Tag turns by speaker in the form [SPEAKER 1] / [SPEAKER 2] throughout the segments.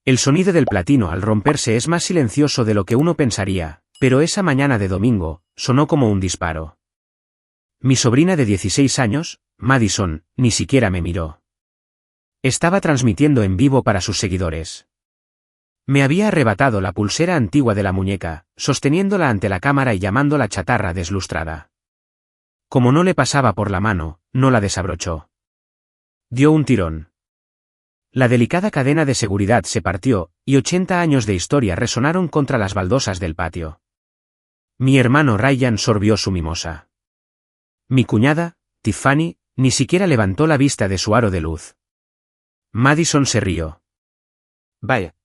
[SPEAKER 1] El sonido del platino al romperse es más silencioso de lo que uno pensaría, pero esa mañana de domingo, sonó como un disparo. Mi sobrina de 16 años, Madison, ni siquiera me miró. Estaba transmitiendo en vivo para sus seguidores. Me había arrebatado la pulsera antigua de la muñeca, sosteniéndola ante la cámara y llamándola chatarra deslustrada. Como no le pasaba por la mano, no la desabrochó. Dio un tirón. La delicada cadena de seguridad se partió, y 80 años de historia resonaron contra las baldosas del patio. Mi hermano Ryan sorbió su mimosa. Mi cuñada, Tiffany, ni siquiera levantó la vista de su aro de luz. Madison se rió. Vaya.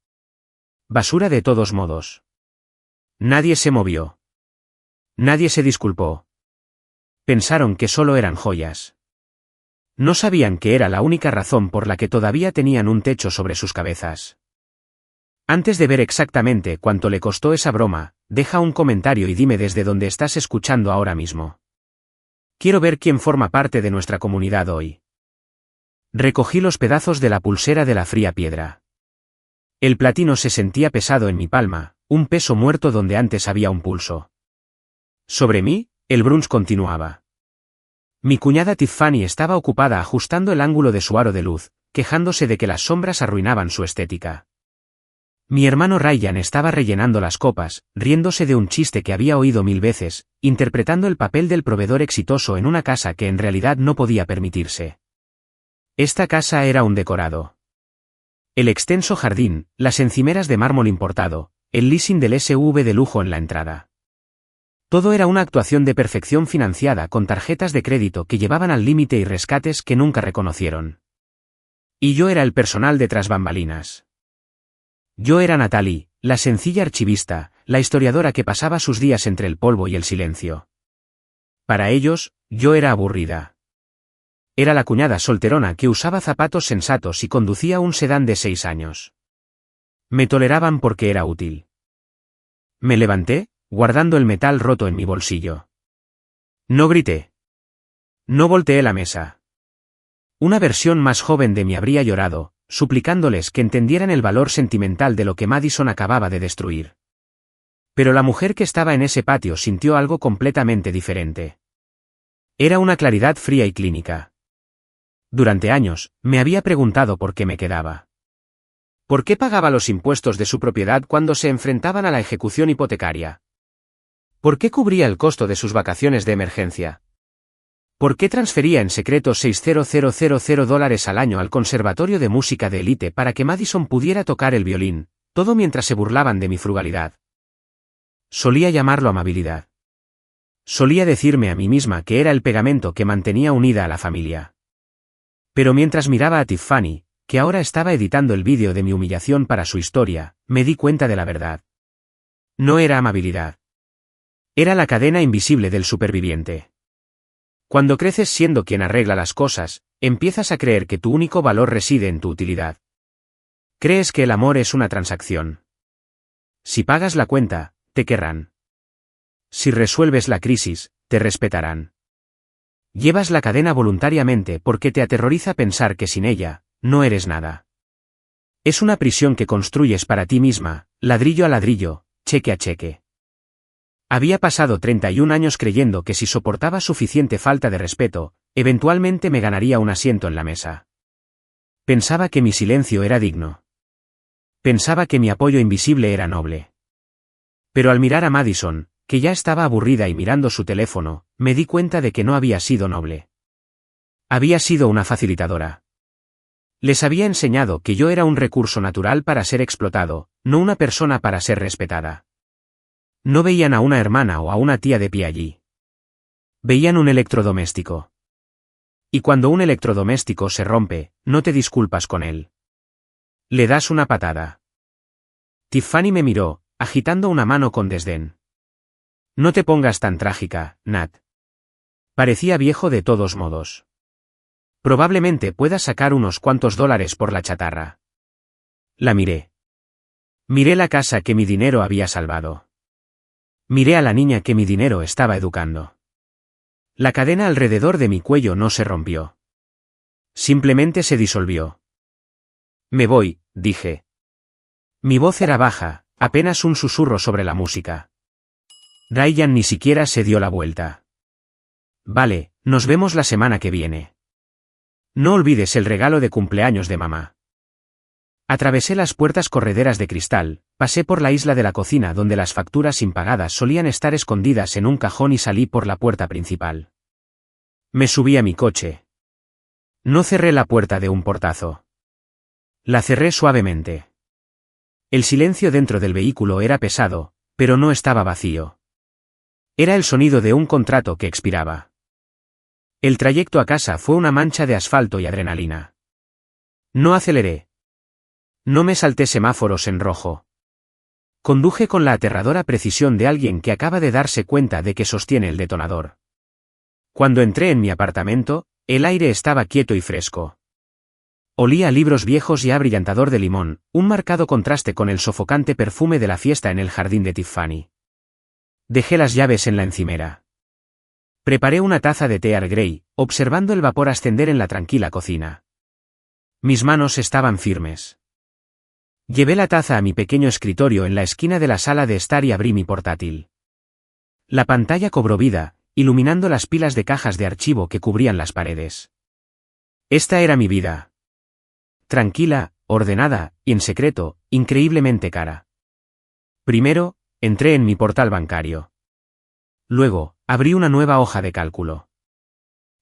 [SPEAKER 1] Basura de todos modos. Nadie se movió. Nadie se disculpó. Pensaron que solo eran joyas. No sabían que era la única razón por la que todavía tenían un techo sobre sus cabezas. Antes de ver exactamente cuánto le costó esa broma, deja un comentario y dime desde dónde estás escuchando ahora mismo. Quiero ver quién forma parte de nuestra comunidad hoy. Recogí los pedazos de la pulsera de la fría piedra. El platino se sentía pesado en mi palma, un peso muerto donde antes había un pulso. Sobre mí, el brunch continuaba. Mi cuñada Tiffany estaba ocupada ajustando el ángulo de su aro de luz, quejándose de que las sombras arruinaban su estética. Mi hermano Ryan estaba rellenando las copas, riéndose de un chiste que había oído 1000 veces, interpretando el papel del proveedor exitoso en una casa que en realidad no podía permitirse. Esta casa era un decorado. El extenso jardín, las encimeras de mármol importado, el leasing del SUV de lujo en la entrada. Todo era una actuación de perfección financiada con tarjetas de crédito que llevaban al límite y rescates que nunca reconocieron. Y yo era el personal de tras bambalinas. Yo era Natalie, la sencilla archivista, la historiadora que pasaba sus días entre el polvo y el silencio. Para ellos, yo era aburrida. Era la cuñada solterona que usaba zapatos sensatos y conducía un sedán de 6 años. Me toleraban porque era útil. Me levanté, guardando el metal roto en mi bolsillo. No grité. No volteé la mesa. Una versión más joven de mí habría llorado, suplicándoles que entendieran el valor sentimental de lo que Madison acababa de destruir. Pero la mujer que estaba en ese patio sintió algo completamente diferente. Era una claridad fría y clínica. Durante años, me había preguntado por qué me quedaba. ¿Por qué pagaba los impuestos de su propiedad cuando se enfrentaban a la ejecución hipotecaria? ¿Por qué cubría el costo de sus vacaciones de emergencia? ¿Por qué transfería en secreto $6,000 al año al Conservatorio de Música de Elite para que Madison pudiera tocar el violín, todo mientras se burlaban de mi frugalidad? Solía llamarlo amabilidad. Solía decirme a mí misma que era el pegamento que mantenía unida a la familia. Pero mientras miraba a Tiffany, que ahora estaba editando el vídeo de mi humillación para su historia, me di cuenta de la verdad. No era amabilidad. Era la cadena invisible del superviviente. Cuando creces siendo quien arregla las cosas, empiezas a creer que tu único valor reside en tu utilidad. Crees que el amor es una transacción. Si pagas la cuenta, te querrán. Si resuelves la crisis, te respetarán. Llevas la cadena voluntariamente porque te aterroriza pensar que sin ella, no eres nada. Es una prisión que construyes para ti misma, ladrillo a ladrillo, cheque a cheque. Había pasado 31 años creyendo que si soportaba suficiente falta de respeto, eventualmente me ganaría un asiento en la mesa. Pensaba que mi silencio era digno. Pensaba que mi apoyo invisible era noble. Pero al mirar a Madison, que ya estaba aburrida y mirando su teléfono, me di cuenta de que no había sido noble. Había sido una facilitadora. Les había enseñado que yo era un recurso natural para ser explotado, no una persona para ser respetada. No veían a una hermana o a una tía de pie allí. Veían un electrodoméstico. Y cuando un electrodoméstico se rompe, no te disculpas con él. Le das una patada. Tiffany me miró, agitando una mano con desdén. No te pongas tan trágica, Nat. Parecía viejo de todos modos. Probablemente puedas sacar unos cuantos dólares por la chatarra. La miré. Miré la casa que mi dinero había salvado. Miré a la niña que mi dinero estaba educando. La cadena alrededor de mi cuello no se rompió. Simplemente se disolvió. Me voy, dije. Mi voz era baja, apenas un susurro sobre la música. Ryan ni siquiera se dio la vuelta. Vale, nos vemos la semana que viene. No olvides el regalo de cumpleaños de mamá. Atravesé las puertas correderas de cristal, pasé por la isla de la cocina donde las facturas impagadas solían estar escondidas en un cajón y salí por la puerta principal. Me subí a mi coche. No cerré la puerta de un portazo. La cerré suavemente. El silencio dentro del vehículo era pesado, pero no estaba vacío. Era el sonido de un contrato que expiraba. El trayecto a casa fue una mancha de asfalto y adrenalina. No aceleré. No me salté semáforos en rojo. Conduje con la aterradora precisión de alguien que acaba de darse cuenta de que sostiene el detonador. Cuando entré en mi apartamento, el aire estaba quieto y fresco. Olía a libros viejos y a brillantador de limón, un marcado contraste con el sofocante perfume de la fiesta en el jardín de Tiffany. Dejé las llaves en la encimera. Preparé una taza de té Earl Grey, observando el vapor ascender en la tranquila cocina. Mis manos estaban firmes. Llevé la taza a mi pequeño escritorio en la esquina de la sala de estar y abrí mi portátil. La pantalla cobró vida, iluminando las pilas de cajas de archivo que cubrían las paredes. Esta era mi vida. Tranquila, ordenada, y en secreto, increíblemente cara. Primero, entré en mi portal bancario. Luego, abrí una nueva hoja de cálculo.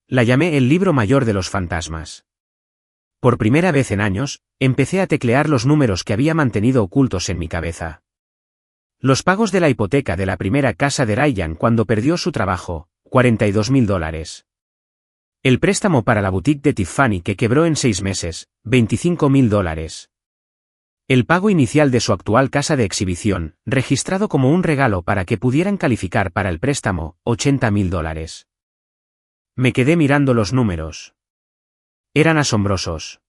[SPEAKER 1] La llamé el libro mayor de los fantasmas. Por primera vez en años, empecé a teclear los números que había mantenido ocultos en mi cabeza. Los pagos de la hipoteca de la primera casa de Ryan cuando perdió su trabajo, $42.000. El préstamo para la boutique de Tiffany que quebró en 6 meses, $25.000. El pago inicial de su actual casa de exhibición, registrado como un regalo para que pudieran calificar para el préstamo, $80.000. Me quedé mirando los números. Eran asombrosos.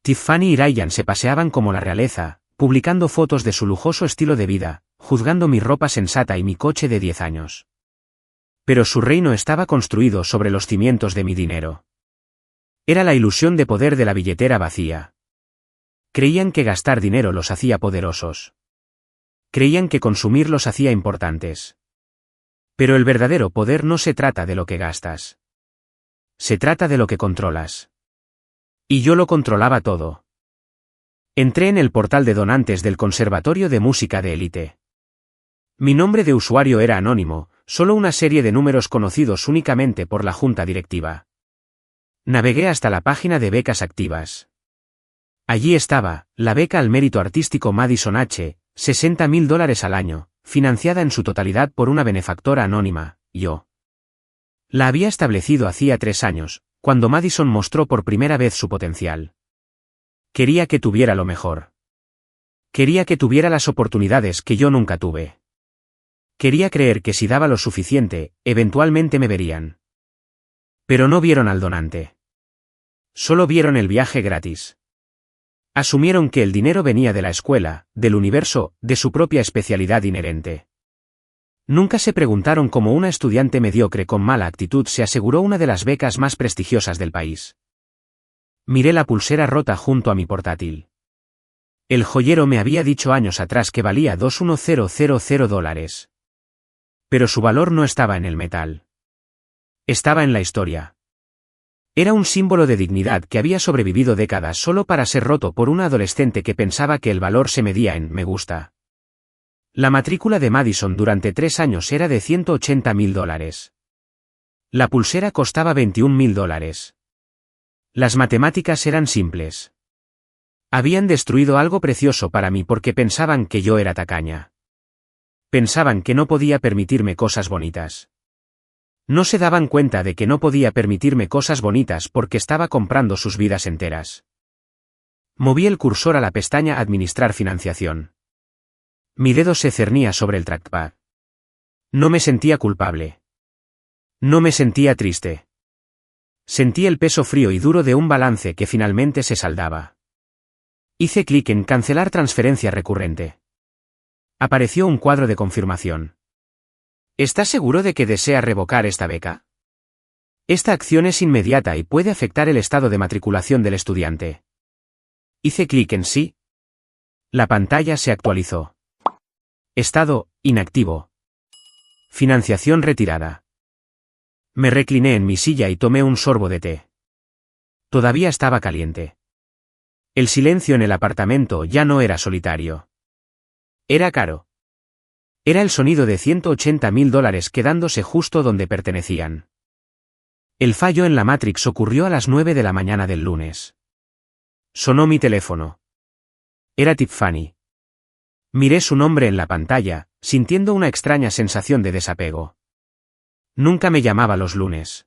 [SPEAKER 1] Tiffany y Ryan se paseaban como la realeza, publicando fotos de su lujoso estilo de vida, juzgando mi ropa sensata y mi coche de 10 años. Pero su reino estaba construido sobre los cimientos de mi dinero. Era la ilusión de poder de la billetera vacía. Creían que gastar dinero los hacía poderosos. Creían que consumir los hacía importantes. Pero el verdadero poder no se trata de lo que gastas. Se trata de lo que controlas. Y yo lo controlaba todo. Entré en el portal de donantes del Conservatorio de Música de Élite. Mi nombre de usuario era anónimo, solo una serie de números conocidos únicamente por la junta directiva. Navegué hasta la página de becas activas. Allí estaba, la beca al mérito artístico Madison H., $60.000 al año, financiada en su totalidad por una benefactora anónima, yo. La había establecido hacía 3 años, cuando Madison mostró por primera vez su potencial. Quería que tuviera lo mejor. Quería que tuviera las oportunidades que yo nunca tuve. Quería creer que si daba lo suficiente, eventualmente me verían. Pero no vieron al donante. Solo vieron el viaje gratis. Asumieron que el dinero venía de la escuela, del universo, de su propia especialidad inherente. Nunca se preguntaron cómo una estudiante mediocre con mala actitud se aseguró una de las becas más prestigiosas del país. Miré la pulsera rota junto a mi portátil. El joyero me había dicho años atrás que valía $21,000. Pero su valor no estaba en el metal. Estaba en la historia. Era un símbolo de dignidad que había sobrevivido décadas solo para ser roto por una adolescente que pensaba que el valor se medía en me gusta. La matrícula de Madison durante 3 años era de $180.000. La pulsera costaba $21.000. Las matemáticas eran simples. Habían destruido algo precioso para mí porque pensaban que yo era tacaña. Pensaban que no podía permitirme cosas bonitas. No se daban cuenta de que no podía permitirme cosas bonitas porque estaba comprando sus vidas enteras. Moví el cursor a la pestaña Administrar financiación. Mi dedo se cernía sobre el trackpad. No me sentía culpable. No me sentía triste. Sentí el peso frío y duro de un balance que finalmente se saldaba. Hice clic en Cancelar transferencia recurrente. Apareció un cuadro de confirmación. ¿Estás seguro de que desea revocar esta beca? Esta acción es inmediata y puede afectar el estado de matriculación del estudiante. Hice clic en sí. La pantalla se actualizó. Estado, inactivo. Financiación retirada. Me recliné en mi silla y tomé un sorbo de té. Todavía estaba caliente. El silencio en el apartamento ya no era solitario. Era caro. Era el sonido de $180.000 quedándose justo donde pertenecían. El fallo en la Matrix ocurrió a las 9 de la mañana del lunes. Sonó mi teléfono. Era Tiffany. Miré su nombre en la pantalla, sintiendo una extraña sensación de desapego. Nunca me llamaba los lunes.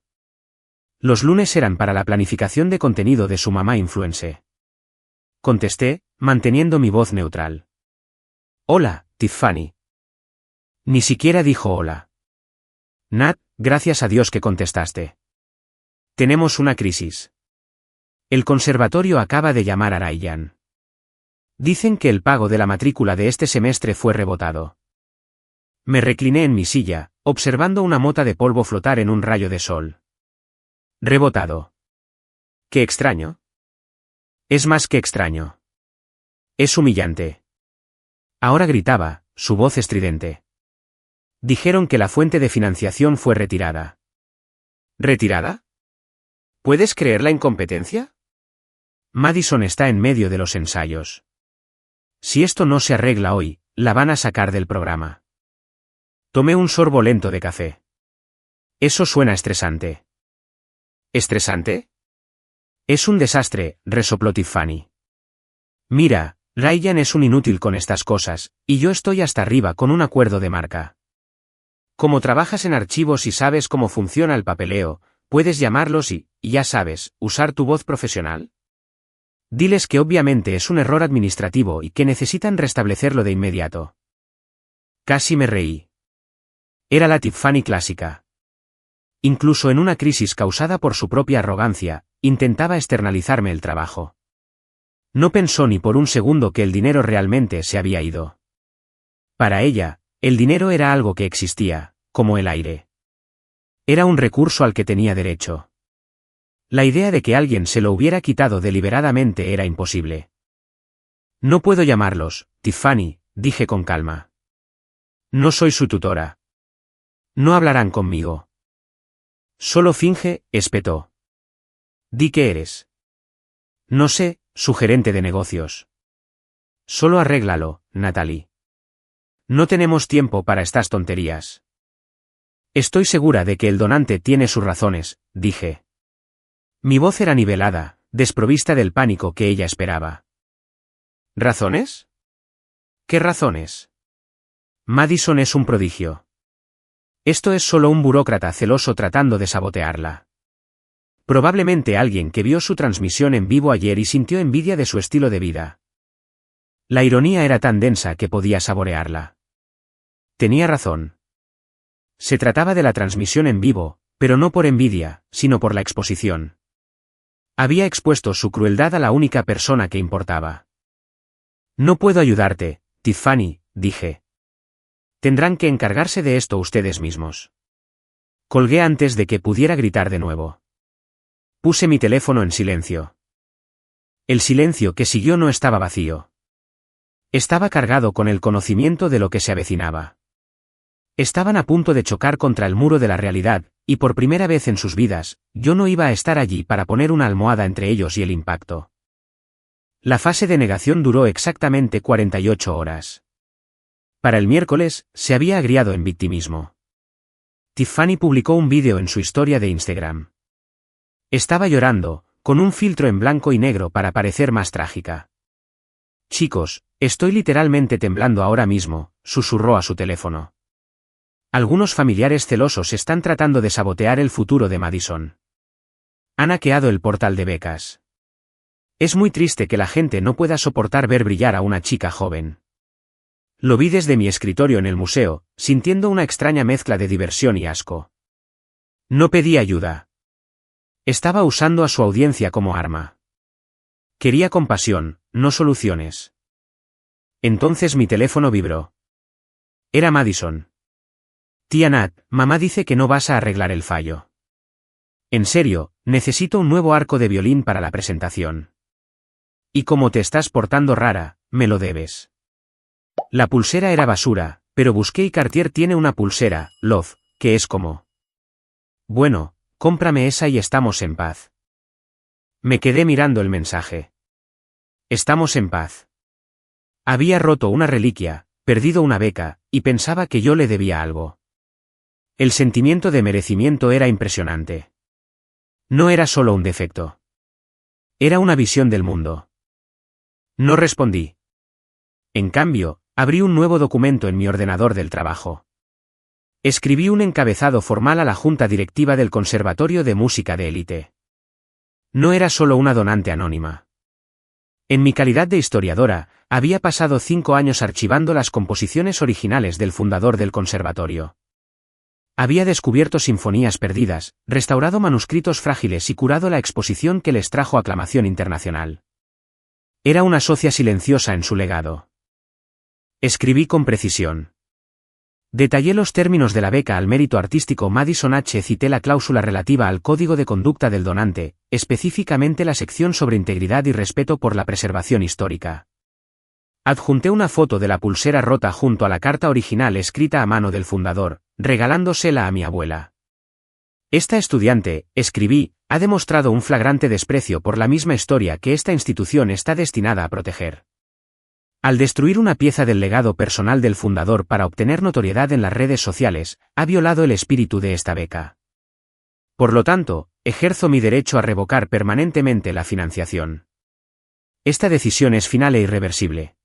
[SPEAKER 1] Los lunes eran para la planificación de contenido de su mamá influencer. Contesté, manteniendo mi voz neutral. Hola, Tiffany. Ni siquiera dijo hola. Nat, gracias a Dios que contestaste. Tenemos una crisis. El conservatorio acaba de llamar a Ryan. Dicen que el pago de la matrícula de este semestre fue rebotado. Me recliné en mi silla, observando una mota de polvo flotar en un rayo de sol. Rebotado. Qué extraño. Es más que extraño. Es humillante. Ahora gritaba, su voz estridente. Dijeron que la fuente de financiación fue retirada. ¿Retirada? ¿Puedes creer la incompetencia? Madison está en medio de los ensayos. Si esto no se arregla hoy, la van a sacar del programa. Tomé un sorbo lento de café. Eso suena estresante. ¿Estresante? Es un desastre, resopló Tiffany. Mira, Ryan es un inútil con estas cosas, y yo estoy hasta arriba con un acuerdo de marca. Como trabajas en archivos y sabes cómo funciona el papeleo, puedes llamarlos y, ya sabes, usar tu voz profesional. Diles que obviamente es un error administrativo y que necesitan restablecerlo de inmediato. Casi me reí. Era la Tiffany clásica. Incluso en una crisis causada por su propia arrogancia, intentaba externalizarme el trabajo. No pensó ni por un segundo que el dinero realmente se había ido. Para ella, el dinero era algo que existía, como el aire. Era un recurso al que tenía derecho. La idea de que alguien se lo hubiera quitado deliberadamente era imposible. No puedo llamarlos, Tiffany, dije con calma. No soy su tutora. No hablarán conmigo. Solo finge, espetó. Di que eres. No sé, su gerente de negocios. Solo arréglalo, Natalie. No tenemos tiempo para estas tonterías. Estoy segura de que el donante tiene sus razones, dije. Mi voz era nivelada, desprovista del pánico que ella esperaba. ¿Razones? ¿Qué razones? Madison es un prodigio. Esto es solo un burócrata celoso tratando de sabotearla. Probablemente alguien que vio su transmisión en vivo ayer y sintió envidia de su estilo de vida. La ironía era tan densa que podía saborearla. Tenía razón. Se trataba de la transmisión en vivo, pero no por envidia, sino por la exposición. Había expuesto su crueldad a la única persona que importaba. No puedo ayudarte, Tiffany, dije. Tendrán que encargarse de esto ustedes mismos. Colgué antes de que pudiera gritar de nuevo. Puse mi teléfono en silencio. El silencio que siguió no estaba vacío. Estaba cargado con el conocimiento de lo que se avecinaba. Estaban a punto de chocar contra el muro de la realidad, y por primera vez en sus vidas, yo no iba a estar allí para poner una almohada entre ellos y el impacto. La fase de negación duró exactamente 48 horas. Para el miércoles, se había agriado en victimismo. Tiffany publicó un vídeo en su historia de Instagram. Estaba llorando, con un filtro en blanco y negro para parecer más trágica. Chicos, estoy literalmente temblando ahora mismo, susurró a su teléfono. Algunos familiares celosos están tratando de sabotear el futuro de Madison. Han hackeado el portal de becas. Es muy triste que la gente no pueda soportar ver brillar a una chica joven. Lo vi desde mi escritorio en el museo, sintiendo una extraña mezcla de diversión y asco. No pedí ayuda. Estaba usando a su audiencia como arma. Quería compasión, no soluciones. Entonces mi teléfono vibró. Era Madison. Tía Nat, mamá dice que no vas a arreglar el fallo. En serio, necesito un nuevo arco de violín para la presentación. Y como te estás portando rara, me lo debes. La pulsera era basura, pero busqué y Cartier tiene una pulsera, Love, que es como... Bueno, cómprame esa y estamos en paz. Me quedé mirando el mensaje. Estamos en paz. Había roto una reliquia, perdido una beca, y pensaba que yo le debía algo. El sentimiento de merecimiento era impresionante. No era solo un defecto. Era una visión del mundo. No respondí. En cambio, abrí un nuevo documento en mi ordenador del trabajo. Escribí un encabezado formal a la junta directiva del Conservatorio de Música de Élite. No era solo una donante anónima. En mi calidad de historiadora, había pasado 5 años archivando las composiciones originales del fundador del conservatorio. Había descubierto sinfonías perdidas, restaurado manuscritos frágiles y curado la exposición que les trajo aclamación internacional. Era una socia silenciosa en su legado. Escribí con precisión. Detallé los términos de la beca al mérito artístico Madison H. Cité la cláusula relativa al código de conducta del donante, específicamente la sección sobre integridad y respeto por la preservación histórica. Adjunté una foto de la pulsera rota junto a la carta original escrita a mano del fundador, regalándosela a mi abuela. Esta estudiante, escribí, ha demostrado un flagrante desprecio por la misma historia que esta institución está destinada a proteger. Al destruir una pieza del legado personal del fundador para obtener notoriedad en las redes sociales, ha violado el espíritu de esta beca. Por lo tanto, ejerzo mi derecho a revocar permanentemente la financiación. Esta decisión es final e irreversible.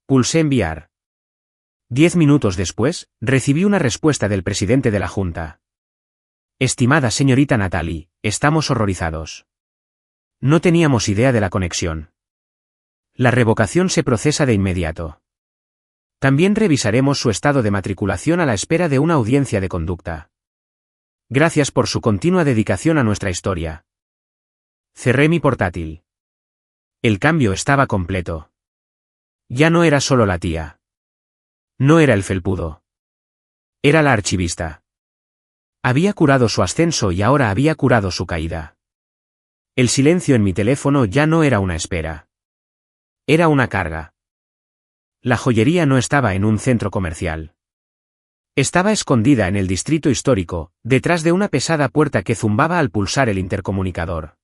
[SPEAKER 1] Pulsé enviar. 10 minutos después, recibí una respuesta del presidente de la Junta. Estimada señorita Natalie, estamos horrorizados. No teníamos idea de la conexión. La revocación se procesa de inmediato. También revisaremos su estado de matriculación a la espera de una audiencia de conducta. Gracias por su continua dedicación a nuestra historia. Cerré mi portátil. El cambio estaba completo. Ya no era solo la tía. No era el felpudo. Era la archivista. Había curado su ascenso y ahora había curado su caída. El silencio en mi teléfono ya no era una espera. Era una carga. La joyería no estaba en un centro comercial. Estaba escondida en el distrito histórico, detrás de una pesada puerta que zumbaba al pulsar el intercomunicador.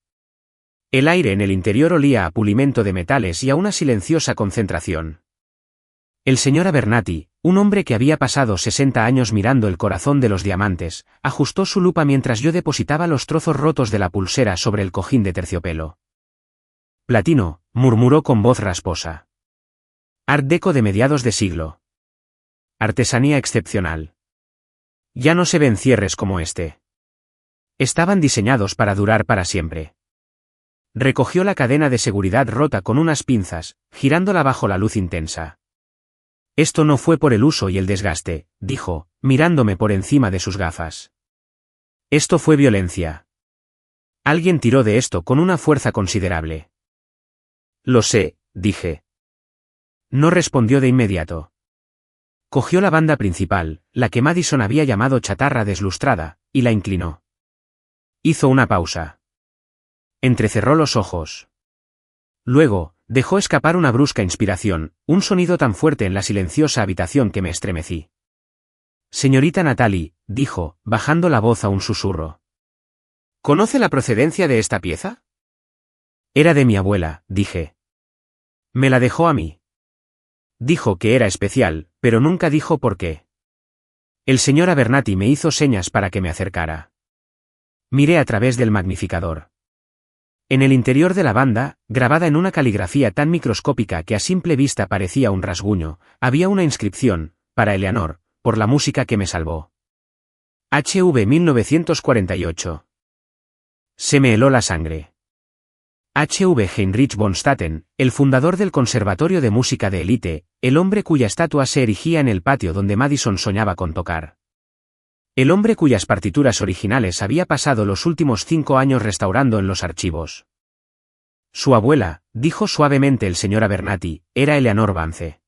[SPEAKER 1] El aire en el interior olía a pulimento de metales y a una silenciosa concentración. El señor Abernathy, un hombre que había pasado 60 años mirando el corazón de los diamantes, ajustó su lupa mientras yo depositaba los trozos rotos de la pulsera sobre el cojín de terciopelo. Platino, murmuró con voz rasposa. Art Deco de mediados de siglo. Artesanía excepcional. Ya no se ven cierres como este. Estaban diseñados para durar para siempre. Recogió la cadena de seguridad rota con unas pinzas, girándola bajo la luz intensa. Esto no fue por el uso y el desgaste, dijo, mirándome por encima de sus gafas. Esto fue violencia. Alguien tiró de esto con una fuerza considerable. Lo sé, dije. No respondió de inmediato. Cogió la banda principal, la que Madison había llamado chatarra deslustrada, y la inclinó. Hizo una pausa. Entrecerró los ojos. Luego, dejó escapar una brusca inspiración, un sonido tan fuerte en la silenciosa habitación que me estremecí. Señorita Natalie, dijo, bajando la voz a un susurro. ¿Conoce la procedencia de esta pieza? Era de mi abuela, dije. Me la dejó a mí. Dijo que era especial, pero nunca dijo por qué. El señor Abernathy me hizo señas para que me acercara. Miré a través del magnificador. En el interior de la banda, grabada en una caligrafía tan microscópica que a simple vista parecía un rasguño, había una inscripción, para Eleanor, por la música que me salvó. HV 1948. Se me heló la sangre. H.V. Heinrich von Statten, el fundador del Conservatorio de Música de Élite, el hombre cuya estatua se erigía en el patio donde Madison soñaba con tocar. El hombre cuyas partituras originales había pasado los últimos 5 años restaurando en los archivos. Su abuela, dijo suavemente el señor Abernathy, era Eleanor Vance.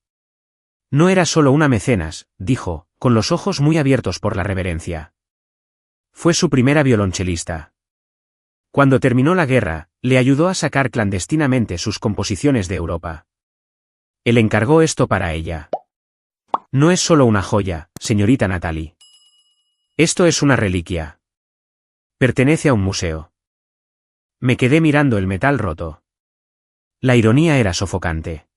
[SPEAKER 1] No era solo una mecenas, dijo, con los ojos muy abiertos por la reverencia. Fue su primera violonchelista. Cuando terminó la guerra, le ayudó a sacar clandestinamente sus composiciones de Europa. Él encargó esto para ella. No es solo una joya, señorita Natalie. Esto es una reliquia. Pertenece a un museo. Me quedé mirando el metal roto. La ironía era sofocante.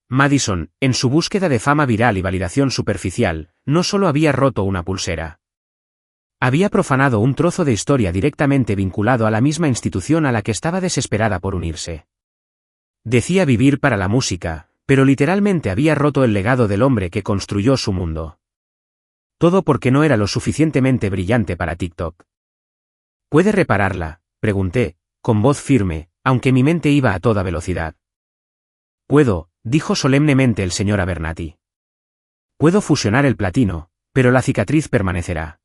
[SPEAKER 1] Madison, en su búsqueda de fama viral y validación superficial, no solo había roto una pulsera. Había profanado un trozo de historia directamente vinculado a la misma institución a la que estaba desesperada por unirse. Decía vivir para la música, pero literalmente había roto el legado del hombre que construyó su mundo. Todo porque no era lo suficientemente brillante para TikTok. ¿Puede repararla?, pregunté, con voz firme, aunque mi mente iba a toda velocidad. Puedo, dijo solemnemente el señor Abernathy. Puedo fusionar el platino, pero la cicatriz permanecerá.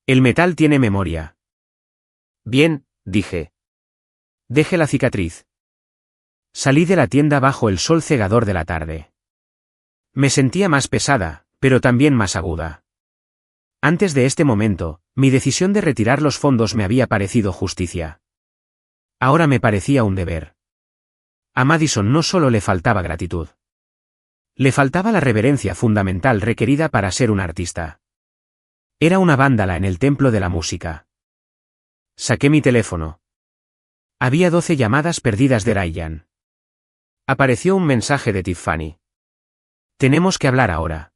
[SPEAKER 1] El metal tiene memoria. Bien, dije. Deje la cicatriz. Salí de la tienda bajo el sol cegador de la tarde. Me sentía más pesada, pero también más aguda. Antes de este momento, mi decisión de retirar los fondos me había parecido justicia. Ahora me parecía un deber. A Madison no solo le faltaba gratitud. Le faltaba la reverencia fundamental requerida para ser un artista. Era una vándala en el templo de la música. Saqué mi teléfono. Había 12 llamadas perdidas de Ryan. Apareció un mensaje de Tiffany. Tenemos que hablar ahora.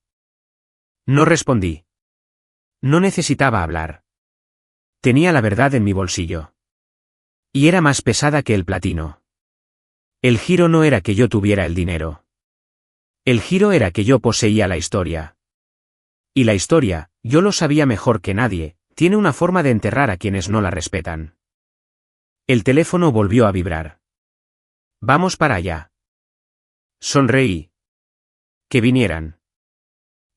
[SPEAKER 1] No respondí. No necesitaba hablar. Tenía la verdad en mi bolsillo. Y era más pesada que el platino. El giro no era que yo tuviera el dinero. El giro era que yo poseía la historia. Y la historia, yo lo sabía mejor que nadie, tiene una forma de enterrar a quienes no la respetan. El teléfono volvió a vibrar. Vamos para allá. Sonreí. Que vinieran.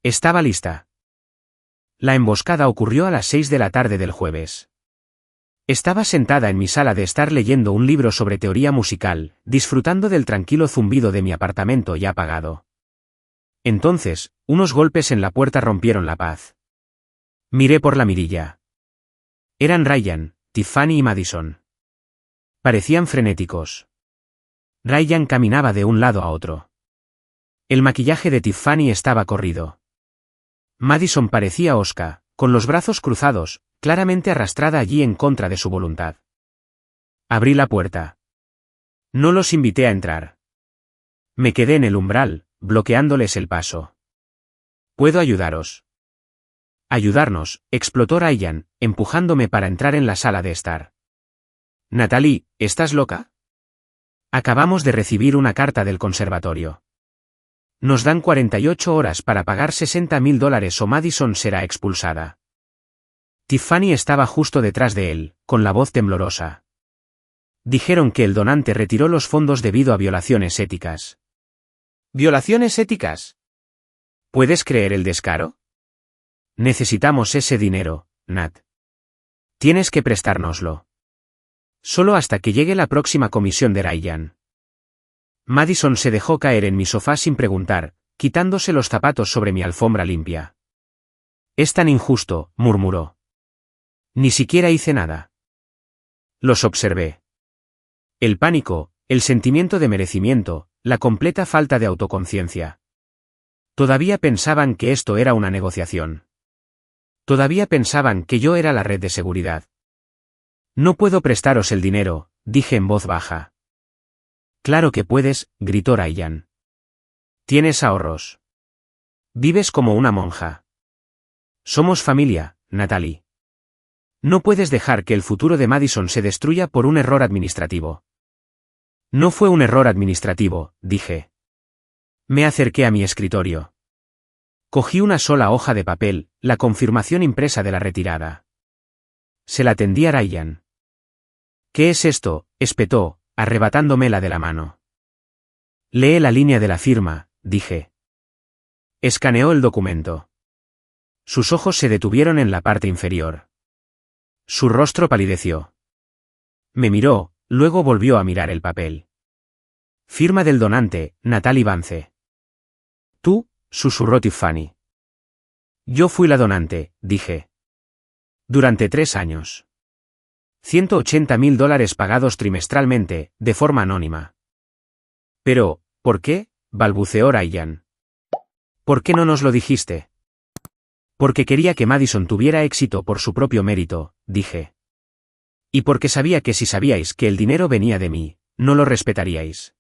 [SPEAKER 1] Estaba lista. La emboscada ocurrió a las 6 de la tarde del jueves. Estaba sentada en mi sala de estar leyendo un libro sobre teoría musical, disfrutando del tranquilo zumbido de mi apartamento ya apagado. Entonces, unos golpes en la puerta rompieron la paz. Miré por la mirilla. Eran Ryan, Tiffany y Madison. Parecían frenéticos. Ryan caminaba de un lado a otro. El maquillaje de Tiffany estaba corrido. Madison parecía hosca, con los brazos cruzados, claramente arrastrada allí en contra de su voluntad. Abrí la puerta. No los invité a entrar. Me quedé en el umbral, bloqueándoles el paso. ¿Puedo ayudaros? Ayudarnos, explotó Ryan, empujándome para entrar en la sala de estar. Natalie, ¿estás loca? Acabamos de recibir una carta del conservatorio. Nos dan 48 horas para pagar $60,000 o Madison será expulsada. Tiffany estaba justo detrás de él, con la voz temblorosa. Dijeron que el donante retiró los fondos debido a violaciones éticas. ¿Violaciones éticas? ¿Puedes creer el descaro? Necesitamos ese dinero, Nat. Tienes que prestárnoslo. Solo hasta que llegue la próxima comisión de Ryan. Madison se dejó caer en mi sofá sin preguntar, quitándose los zapatos sobre mi alfombra limpia. Es tan injusto, murmuró. Ni siquiera hice nada. Los observé. El pánico, el sentimiento de merecimiento, la completa falta de autoconciencia. Todavía pensaban que esto era una negociación. Todavía pensaban que yo era la red de seguridad. No puedo prestaros el dinero, dije en voz baja. Claro que puedes, gritó Ryan. Tienes ahorros. Vives como una monja. Somos familia, Natalie. No puedes dejar que el futuro de Madison se destruya por un error administrativo. No fue un error administrativo, dije. Me acerqué a mi escritorio. Cogí una sola hoja de papel, la confirmación impresa de la retirada. Se la tendí a Ryan. ¿Qué es esto?, espetó, arrebatándomela de la mano. Lee la línea de la firma, dije. Escaneó el documento. Sus ojos se detuvieron en la parte inferior. Su rostro palideció. Me miró, luego volvió a mirar el papel. Firma del donante, Natalie Vance. Tú, susurró Tiffany. Yo fui la donante, dije. Durante 3 años. $180.000 pagados trimestralmente, de forma anónima. Pero, ¿por qué?, balbuceó Ryan. ¿Por qué no nos lo dijiste? Porque quería que Madison tuviera éxito por su propio mérito, dije. Y porque sabía que si sabíais que el dinero venía de mí, no lo respetaríais.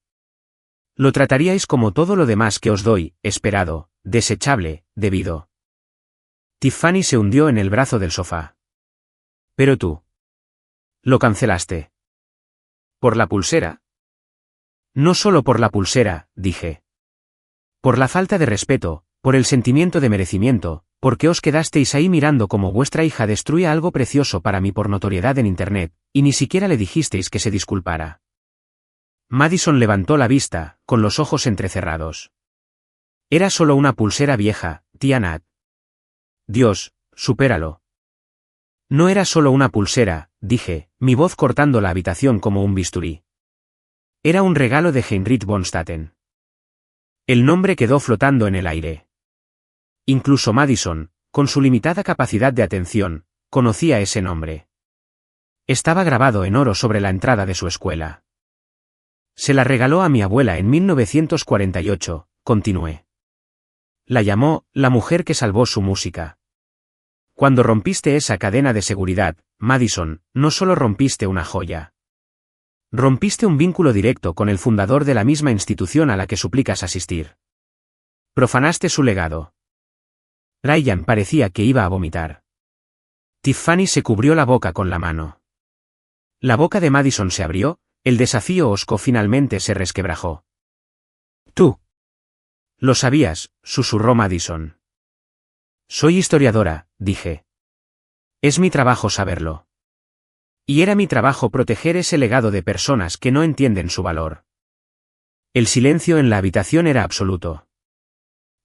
[SPEAKER 1] Lo trataríais como todo lo demás que os doy, esperado, desechable, debido. Tiffany se hundió en el brazo del sofá. Pero tú. Lo cancelaste. ¿Por la pulsera? No solo por la pulsera, dije. Por la falta de respeto, por el sentimiento de merecimiento, porque os quedasteis ahí mirando como vuestra hija destruía algo precioso para mí por notoriedad en Internet, y ni siquiera le dijisteis que se disculpara. Madison levantó la vista, con los ojos entrecerrados. Era solo una pulsera vieja, tía Nat. Dios, supéralo. No era solo una pulsera, dije, mi voz cortando la habitación como un bisturí. Era un regalo de Heinrich von Staten. El nombre quedó flotando en el aire. Incluso Madison, con su limitada capacidad de atención, conocía ese nombre. Estaba grabado en oro sobre la entrada de su escuela. Se la regaló a mi abuela en 1948, continué. La llamó, la mujer que salvó su música. Cuando rompiste esa cadena de seguridad, Madison, no solo rompiste una joya. Rompiste un vínculo directo con el fundador de la misma institución a la que suplicas asistir. Profanaste su legado. Ryan parecía que iba a vomitar. Tiffany se cubrió la boca con la mano. La boca de Madison se abrió, el desafío hosco finalmente se resquebrajó. Tú. Lo sabías, susurró Madison. Soy historiadora, dije. Es mi trabajo saberlo. Y era mi trabajo proteger ese legado de personas que no entienden su valor. El silencio en la habitación era absoluto.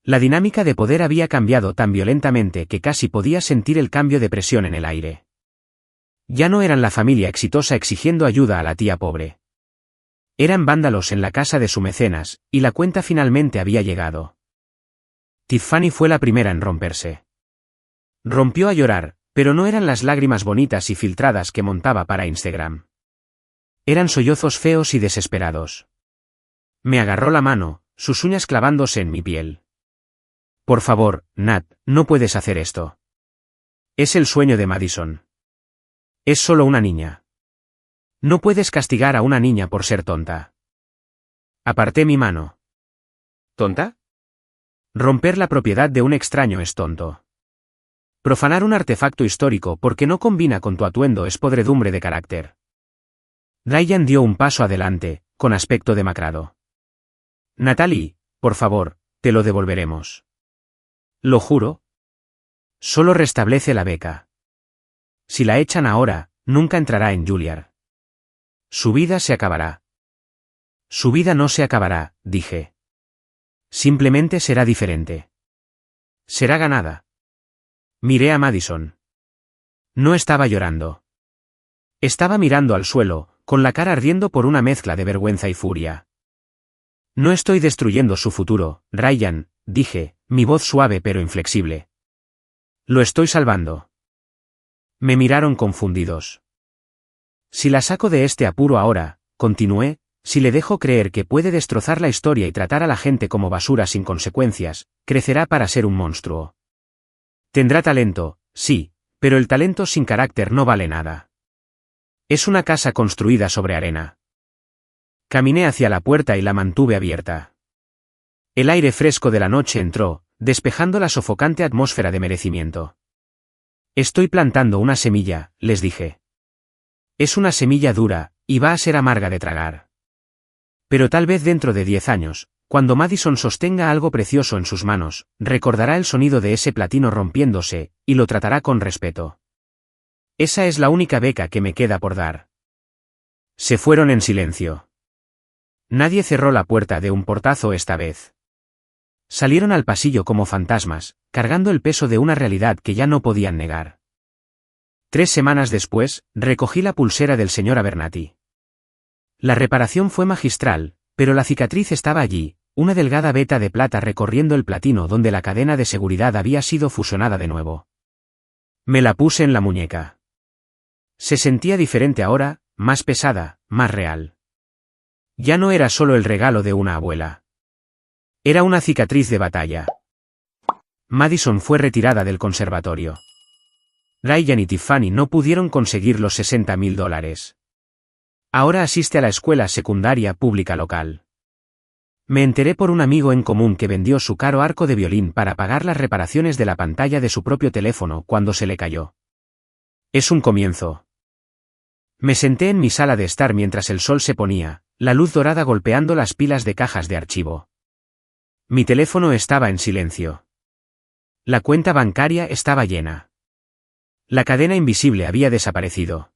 [SPEAKER 1] La dinámica de poder había cambiado tan violentamente que casi podía sentir el cambio de presión en el aire. Ya no eran la familia exitosa exigiendo ayuda a la tía pobre. Eran vándalos en la casa de su mecenas, y la cuenta finalmente había llegado. Tiffany fue la primera en romperse. Rompió a llorar, pero no eran las lágrimas bonitas y filtradas que montaba para Instagram. Eran sollozos feos y desesperados. Me agarró la mano, sus uñas clavándose en mi piel. Por favor, Nat, no puedes hacer esto. Es el sueño de Madison. Es solo una niña. No puedes castigar a una niña por ser tonta. Aparté mi mano. ¿Tonta? Romper la propiedad de un extraño es tonto. Profanar un artefacto histórico porque no combina con tu atuendo es podredumbre de carácter. Ryan dio un paso adelante, con aspecto demacrado. Natalie, por favor, te lo devolveremos. Lo juro. Solo restablece la beca. Si la echan ahora, nunca entrará en Juilliard. Su vida se acabará. Su vida no se acabará, dije. Simplemente será diferente. Será ganada. Miré a Madison. No estaba llorando. Estaba mirando al suelo, con la cara ardiendo por una mezcla de vergüenza y furia. No estoy destruyendo su futuro, Ryan, dije, mi voz suave pero inflexible. Lo estoy salvando. Me miraron confundidos. Si la saco de este apuro ahora, continué, si le dejo creer que puede destrozar la historia y tratar a la gente como basura sin consecuencias, crecerá para ser un monstruo. Tendrá talento, sí, pero el talento sin carácter no vale nada. Es una casa construida sobre arena. Caminé hacia la puerta y la mantuve abierta. El aire fresco de la noche entró, despejando la sofocante atmósfera de merecimiento. Estoy plantando una semilla, les dije. Es una semilla dura, y va a ser amarga de tragar. Pero tal vez dentro de 10 años, cuando Madison sostenga algo precioso en sus manos, recordará el sonido de ese platino rompiéndose, y lo tratará con respeto. Esa es la única beca que me queda por dar. Se fueron en silencio. Nadie cerró la puerta de un portazo esta vez. Salieron al pasillo como fantasmas, cargando el peso de una realidad que ya no podían negar. 3 semanas después, recogí la pulsera del señor Abernathy. La reparación fue magistral, pero la cicatriz estaba allí, una delgada veta de plata recorriendo el platino donde la cadena de seguridad había sido fusionada de nuevo. Me la puse en la muñeca. Se sentía diferente ahora, más pesada, más real. Ya no era solo el regalo de una abuela. Era una cicatriz de batalla. Madison fue retirada del conservatorio. Ryan y Tiffany no pudieron conseguir los $60,000. Ahora asiste a la escuela secundaria pública local. Me enteré por un amigo en común que vendió su caro arco de violín para pagar las reparaciones de la pantalla de su propio teléfono cuando se le cayó. Es un comienzo. Me senté en mi sala de estar mientras el sol se ponía, la luz dorada golpeando las pilas de cajas de archivo. Mi teléfono estaba en silencio. La cuenta bancaria estaba llena. La cadena invisible había desaparecido.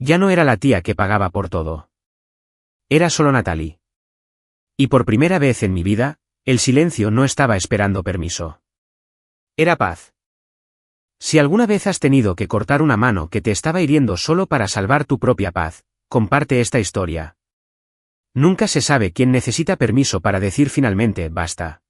[SPEAKER 1] Ya no era la tía que pagaba por todo. Era solo Natalie. Y por primera vez en mi vida, el silencio no estaba esperando permiso. Era paz. Si alguna vez has tenido que cortar una mano que te estaba hiriendo solo para salvar tu propia paz, comparte esta historia. Nunca se sabe quién necesita permiso para decir finalmente basta.